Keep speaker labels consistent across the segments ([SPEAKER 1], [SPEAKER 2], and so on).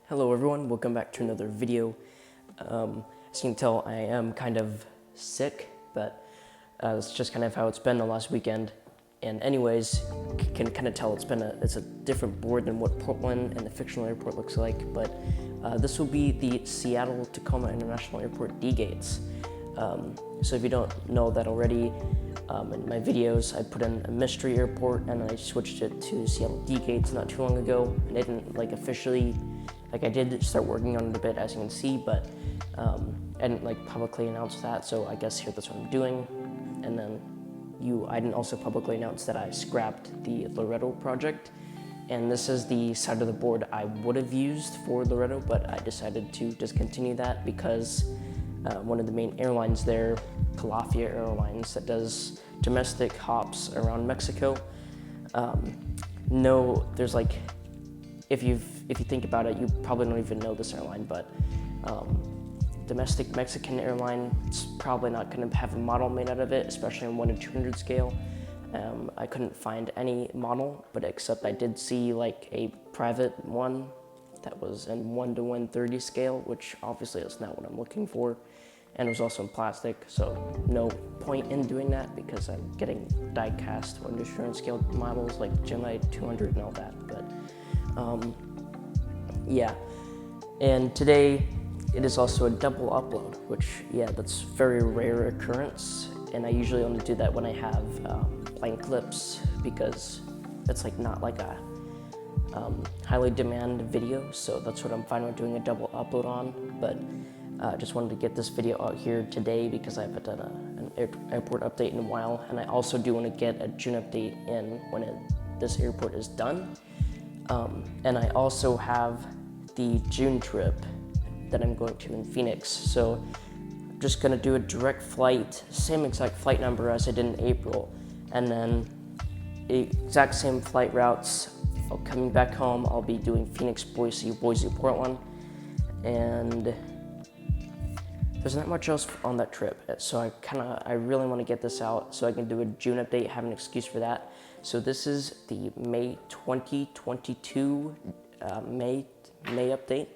[SPEAKER 1] Hello everyone, welcome back to another video. As you can tell, I am kind of sick, but it's just kind of how it's been the last weekend. And anyways, you can kind of tell it's a different board than what Portland and the Fictional airport looks like, but this will be the Seattle Tacoma International Airport D gates. So if you don't know that already, in my videos I put in a mystery airport and I switched it to Seattle D gates not too long ago, and I didn't officially, I did start working on it a bit, as you can see, but I didn't publicly announce that, so I guess here that's what I'm doing. And then I didn't also publicly announce that I scrapped the Loreto project, and this is the side of the board I would have used for Loreto, but I decided to discontinue that because one of the main airlines there, Calafia Airlines, that does domestic hops around Mexico, there's if you think about it, you probably don't even know this airline, but domestic Mexican airline, it's probably not going to have a model made out of it, especially on 1 to 200 scale. I couldn't find any model, but except I did see a private one that was in 1 to 130 scale, which obviously is not what I'm looking for, and it was also in plastic, so no point in doing that because I'm getting die-cast 1 to 200 scale models like Gemini 200 and all that. But yeah, and today it is also a double upload, which, yeah, that's very rare occurrence, and I usually only do that when I have plain clips because it's not a highly demanded video, so that's what I'm fine with doing a double upload on. But I just wanted to get this video out here today because I haven't done an airport update in a while, and I also do want to get a June update in when this airport is done. And I also have the June trip that I'm going to in Phoenix, so I'm just going to do a direct flight, same exact flight number as I did in April, and then exact same flight routes. Coming back home, I'll be doing Phoenix, Boise, Portland, and there's not much else on that trip, so I really want to get this out so I can do a June update, have an excuse for that. So this is the May 2022 May update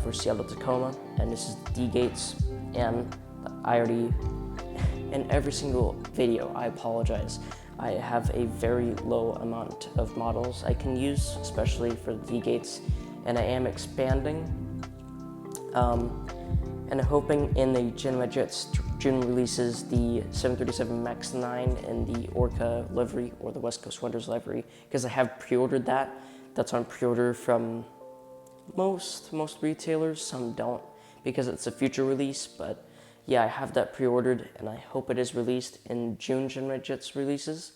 [SPEAKER 1] for Seattle Tacoma, and this is the D gates. And I already, in every single video, I apologize, I have a very low amount of models I can use, especially for the D gates, and I am expanding. And I'm hoping in the Gemini Jets June releases the 737 MAX 9 in the Orca livery or the West Coast Wonders livery, because I have pre-ordered that. That's on pre-order from most retailers. Some don't because it's a future release, but yeah, I have that pre-ordered, and I hope it is released in June Gemini Jets releases.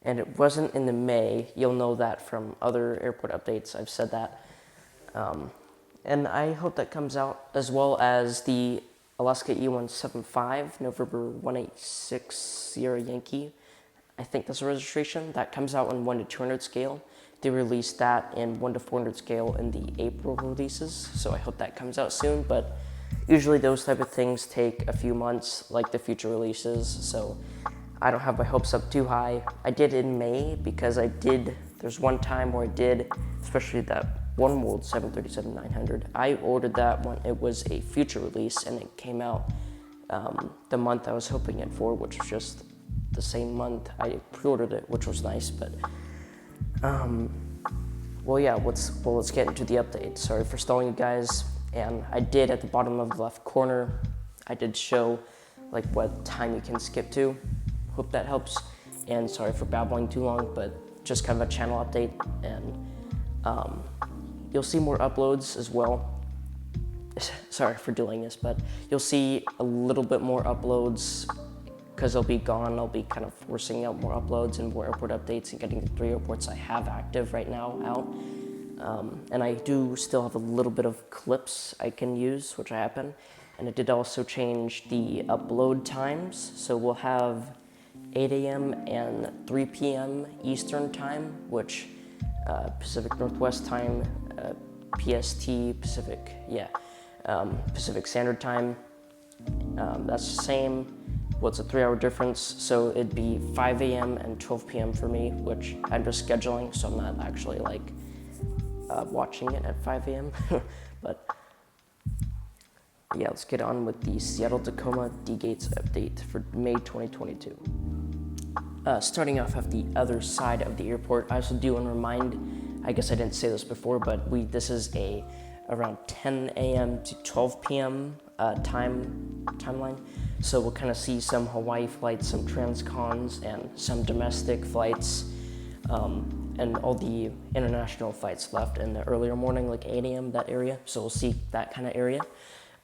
[SPEAKER 1] And it wasn't in the May. You'll know that from other airport updates. I've said that. And I hope that comes out, as well as the Alaska E175, November 186 Sierra Yankee. I think that's a registration. That comes out in 1 to 200 scale. They released that in 1 to 400 scale in the April releases, so I hope that comes out soon. But usually those type of things take a few months, like the future releases, so I don't have my hopes up too high. I did in May because there's one time where I did, especially that One World 737-900. I ordered that when it was a future release, and it came out the month I was hoping it for, which was just the same month I pre-ordered it, which was nice. But well, yeah, let's get into the update. Sorry for stalling you guys. And I did, at the bottom of the left corner, I did show what time you can skip to. Hope that helps. And sorry for babbling too long, but just kind of a channel update. And you'll see more uploads as well. Sorry for delaying this, but you'll see a little bit more uploads because they'll be gone. I'll be kind of forcing out more uploads and more airport updates and getting the 3 airports I have active right now out. And I do still have a little bit of clips I can use, which I happen. And I did also change the upload times. So we'll have 8 a.m. and 3 p.m. Eastern time, which Pacific Northwest time, PST, Pacific Standard Time. That's the same. Well, it's a 3-hour difference, so it'd be 5 a.m. and 12 p.m. for me, which I'm just scheduling, so I'm not actually watching it at 5 a.m. But yeah, let's get on with the Seattle-Tacoma D-Gates update for May 2022. Starting off at the other side of the airport, I also do want to remind, I guess I didn't say this before, but this is around 10 a.m. to 12 p.m. Timeline. So we'll kind of see some Hawaii flights, some transcons, and some domestic flights, and all the international flights left in the earlier morning, like 8 a.m. that area. So we'll see that kind of area.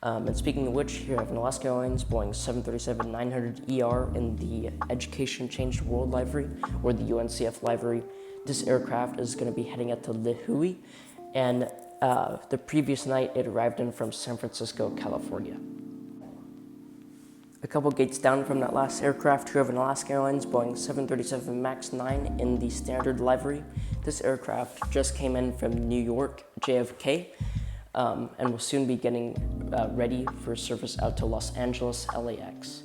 [SPEAKER 1] And speaking of which, here I have an Alaska Airlines Boeing 737-900ER in the Education Changed World livery, or the UNCF livery. This aircraft is going to be heading out to Lihue, and the previous night it arrived in from San Francisco, California. A couple gates down from that last aircraft, here we have an Alaska Airlines Boeing 737 MAX 9 in the standard livery. This aircraft just came in from New York, JFK, and will soon be getting ready for service out to Los Angeles, LAX.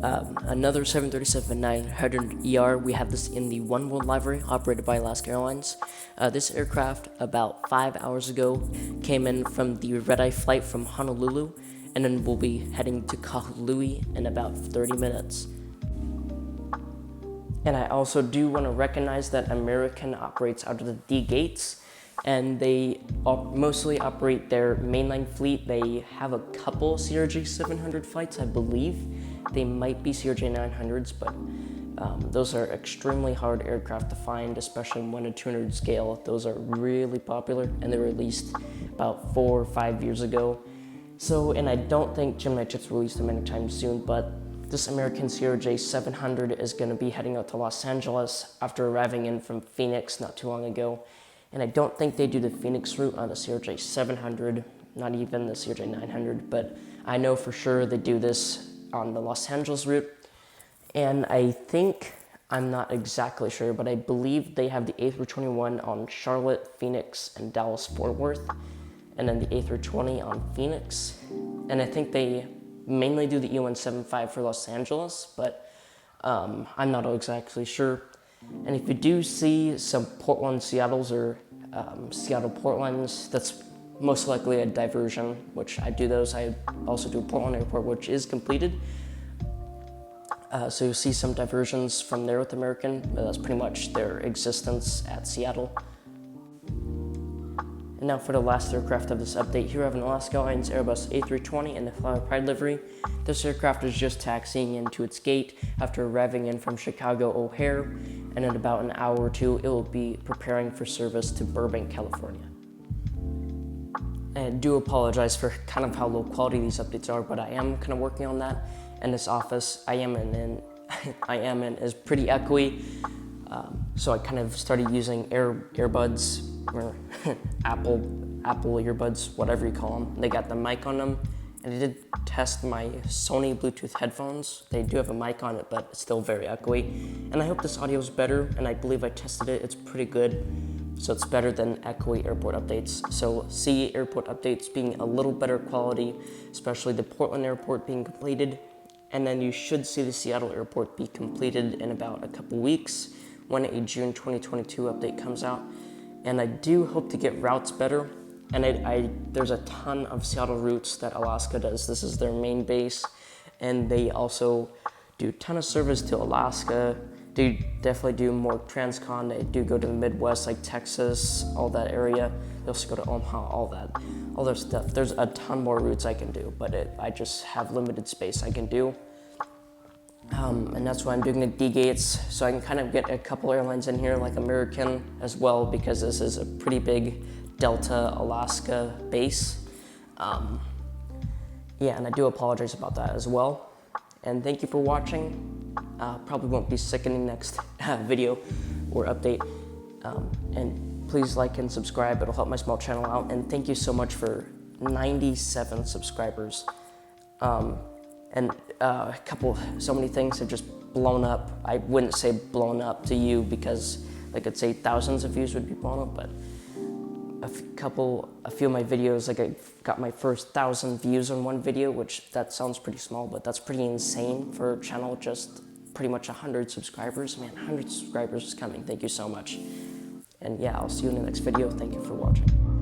[SPEAKER 1] Another 737-900ER, we have this in the One World livery, operated by Alaska Airlines. This aircraft, about 5 hours ago, came in from the red-eye flight from Honolulu, and then we'll be heading to Kahului in about 30 minutes. And I also do want to recognize that American operates out of the D-Gates, and they mostly operate their mainline fleet. They have a couple CRJ 700 flights, I believe. They might be CRJ 900s, but those are extremely hard aircraft to find, especially in 1 to 200 scale. Those are really popular, and they were released about 4 or 5 years ago. So, and I don't think Gemini chips released them anytime soon, but this American CRJ 700 is going to be heading out to Los Angeles after arriving in from Phoenix not too long ago. And I don't think they do the Phoenix route on the CRJ 700, not even the CRJ 900, but I know for sure they do this on the Los Angeles route. And I think, I'm not exactly sure, but I believe they have the A321 on Charlotte, Phoenix, and Dallas-Fort Worth, and then the A320 on Phoenix. And I think they mainly do the E175 for Los Angeles, but I'm not exactly sure. And if you do see some Portland Seattles or Seattle Portlands, that's most likely a diversion, which I do those. I also do Portland Airport, which is completed. So you'll see some diversions from there with American, but that's pretty much their existence at Seattle. And now for the last aircraft of this update, here I have an Alaska Airlines Airbus A320 in the Flower Pride livery. This aircraft is just taxiing into its gate after arriving in from Chicago O'Hare, and in about an hour or two, it will be preparing for service to Burbank, California. And I do apologize for kind of how low quality these updates are, but I am kind of working on that. And this office I am in is pretty echoey, so I kind of started using earbuds, or Apple earbuds, whatever you call them. They got the mic on them, and I did test my Sony Bluetooth headphones. They do have a mic on it, but it's still very echoey. And I hope this audio is better, and I believe I tested it. It's pretty good, so it's better than echoey airport updates. So see airport updates being a little better quality, especially the Portland airport being completed. And then you should see the Seattle airport be completed in about a couple weeks when a June 2022 update comes out. And I do hope to get routes better. And there's a ton of Seattle routes that Alaska does. This is their main base. And they also do a ton of service to Alaska. They definitely do more transcon. They do go to the Midwest, like Texas, all that area. They also go to Omaha, all their stuff. There's a ton more routes I can do, but I just have limited space I can do. And that's why I'm doing the D-Gates, so I can kind of get a couple airlines in here, like American as well, because this is a pretty big Delta Alaska base. Yeah, and I do apologize about that as well. And thank you for watching. Probably won't be sickening next video or update. And please like and subscribe. It'll help my small channel out. And thank you so much for 97 subscribers. And so many things have just blown up. I wouldn't say blown up to you because I could say thousands of views would be blown up, but a few of my videos, like I got my first 1,000 views on one video, which that sounds pretty small, but that's pretty insane for a channel just pretty much 100 subscribers. Man, 100 subscribers is coming. Thank you so much. And yeah, I'll see you in the next video. Thank you for watching.